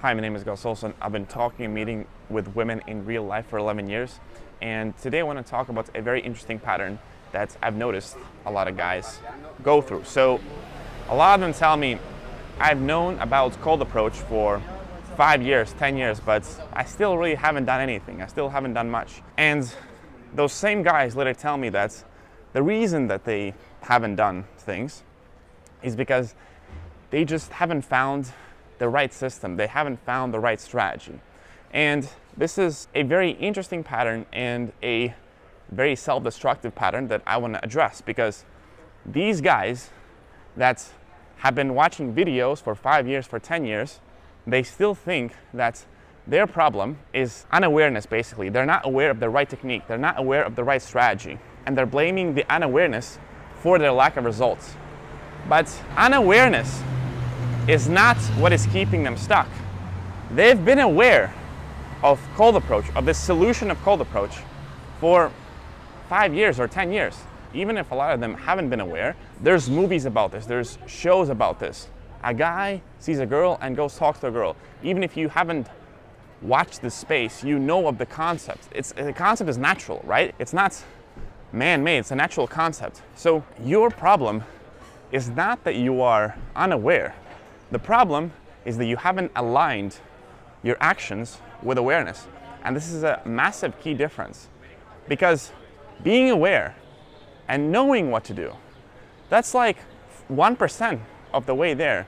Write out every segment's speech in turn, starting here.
Hi, my name is Gus Olson. I've been talking and meeting with women in real life for 11 years. And today I want to talk about a very interesting pattern that I've noticed a lot of guys go through. So a lot of them tell me, I've known about cold approach for 5 years, 10 years, but I still really haven't done anything. I still haven't done much. And those same guys later tell me that the reason that they haven't done things is because they just haven't found the right system. They haven't found the right strategy. And this is a very interesting pattern and a very self-destructive pattern that I want to address, because these guys that have been watching videos for 5 years, for 10 years, they still think that their problem is unawareness, basically. They're not aware of the right technique. They're not aware of the right strategy. And they're blaming the unawareness for their lack of results. But unawareness is not what is keeping them stuck. They've been aware of cold approach, of this solution of cold approach, for 5 years or 10 years. Even if a lot of them haven't been aware, there's movies about this, there's shows about this. A guy sees a girl and goes talk to a girl. Even if you haven't watched this space, you know of the concept. The concept is natural, right? It's not man-made, it's a natural concept. So your problem is not that you are unaware. The problem is that you haven't aligned your actions with awareness. And this is a massive key difference, because being aware and knowing what to do, that's like 1% of the way there.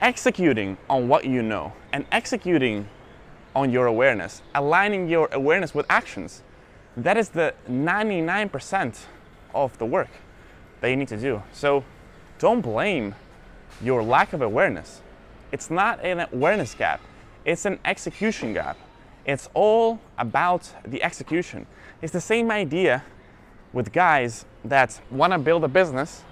Executing on what you know and executing on your awareness, aligning your awareness with actions, that is the 99% of the work that you need to do. So don't blame your lack of awareness. It's not an awareness gap, it's an execution gap. It's all about the execution. It's the same idea with guys that want to build a business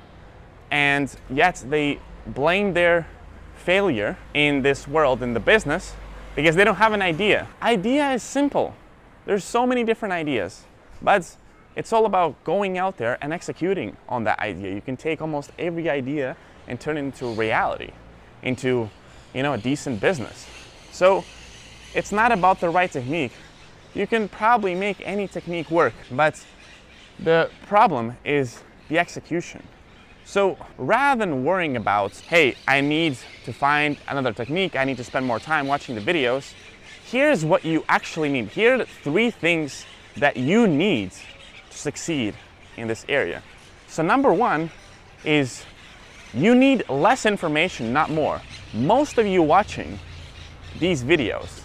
and yet they blame their failure in this world, in the business, because they don't have an idea. Idea is simple. There's so many different ideas, but it's all about going out there and executing on that idea. You can take almost every idea and turn it into reality, into a decent business. So it's not about the right technique. You can probably make any technique work, but the problem is the execution. So rather than worrying about, hey, I need to find another technique, I need to spend more time watching the videos, here's what you actually need. Here are the 3 things that you need to succeed in this area. So number 1 is you need less information, not more. Most of you watching these videos,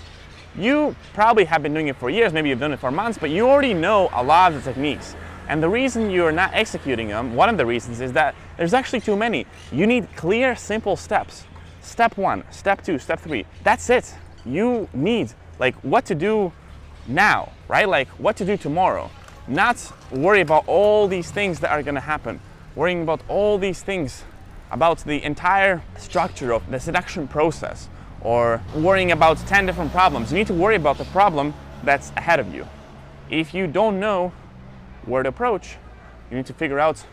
you probably have been doing it for years, maybe you've done it for months, but you already know a lot of the techniques. And the reason you're not executing them, one of the reasons, is that there's actually too many. You need clear, simple steps. Step 1, step 2, step 3. That's it. You need what to do now, right? Like what to do tomorrow. Not worry about all these things that are gonna happen. Worrying about all these things, about the entire structure of the seduction process, or worrying about 10 different problems. You need to worry about the problem that's ahead of you. If you don't know where to approach, you need to figure out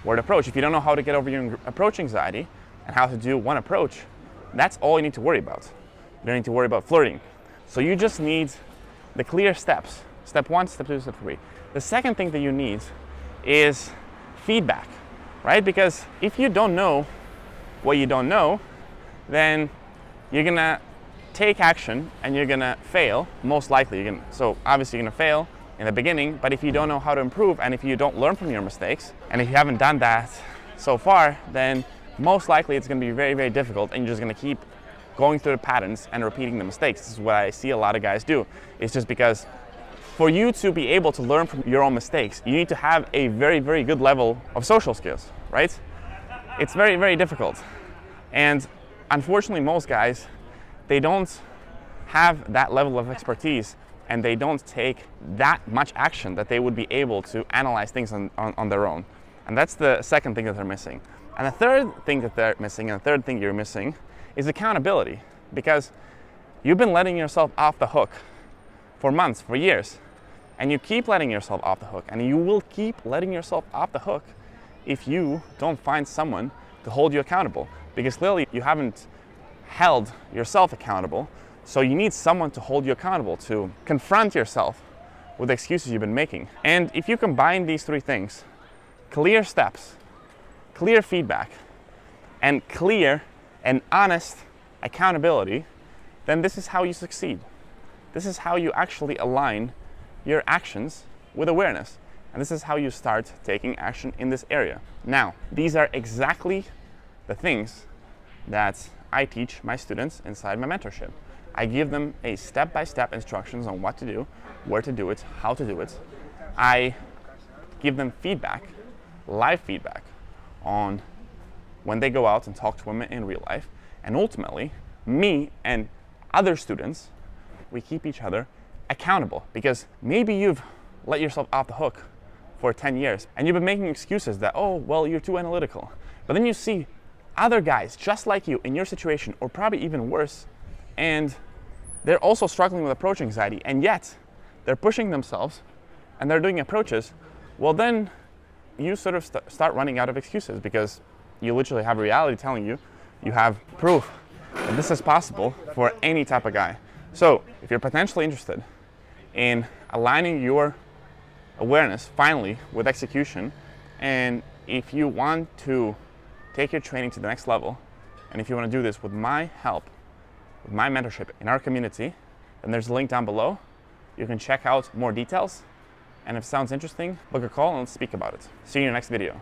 where to approach. If you don't know how to get over your approach anxiety and how to do one approach, that's all you need to worry about. You don't need to worry about flirting. So you just need the clear steps. Step 1, step 2, step 3. The second thing that you need is feedback, right? Because if you don't know what you don't know, then you're gonna take action and you're gonna fail, most likely. So obviously you're gonna fail in the beginning, but if you don't know how to improve and if you don't learn from your mistakes, and if you haven't done that so far, then most likely it's gonna be very, very difficult, and you're just gonna keep going through the patterns and repeating the mistakes. This is what I see a lot of guys do. It's just because for you to be able to learn from your own mistakes, you need to have a very, very good level of social skills, right? It's very, very difficult. And unfortunately, most guys, they don't have that level of expertise, and they don't take that much action that they would be able to analyze things on their own. And that's the second thing that they're missing. And the third thing that they're missing, and the third thing you're missing, is accountability. Because you've been letting yourself off the hook for months, for years, and you keep letting yourself off the hook, and you will keep letting yourself off the hook if you don't find someone to hold you accountable. Because clearly you haven't held yourself accountable So you need someone to hold you accountable, to confront yourself with the excuses you've been making. And if you combine these three things, clear steps, clear feedback, and clear and honest accountability, then this is how you succeed. This is how you actually align your actions with awareness. And this is how you start taking action in this area. Now, these are exactly the things that I teach my students inside my mentorship. I give them a step-by-step instructions on what to do, where to do it, how to do it. I give them feedback, live feedback, on when they go out and talk to women in real life. And ultimately, me and other students, we keep each other accountable, because maybe you've let yourself off the hook for 10 years and you've been making excuses that, oh, well, you're too analytical. But then you see other guys just like you in your situation, or probably even worse, and they're also struggling with approach anxiety, and yet they're pushing themselves and they're doing approaches. Well, then you sort of start running out of excuses, because you literally have reality telling you, you have proof that this is possible for any type of guy. So if you're potentially interested in aligning your awareness finally with execution, and if you want to take your training to the next level, and if you want to do this with my help, with my mentorship in our community, then there's a link down below. You can check out more details, and if it sounds interesting, book a call and let's speak about it. See you in the next video.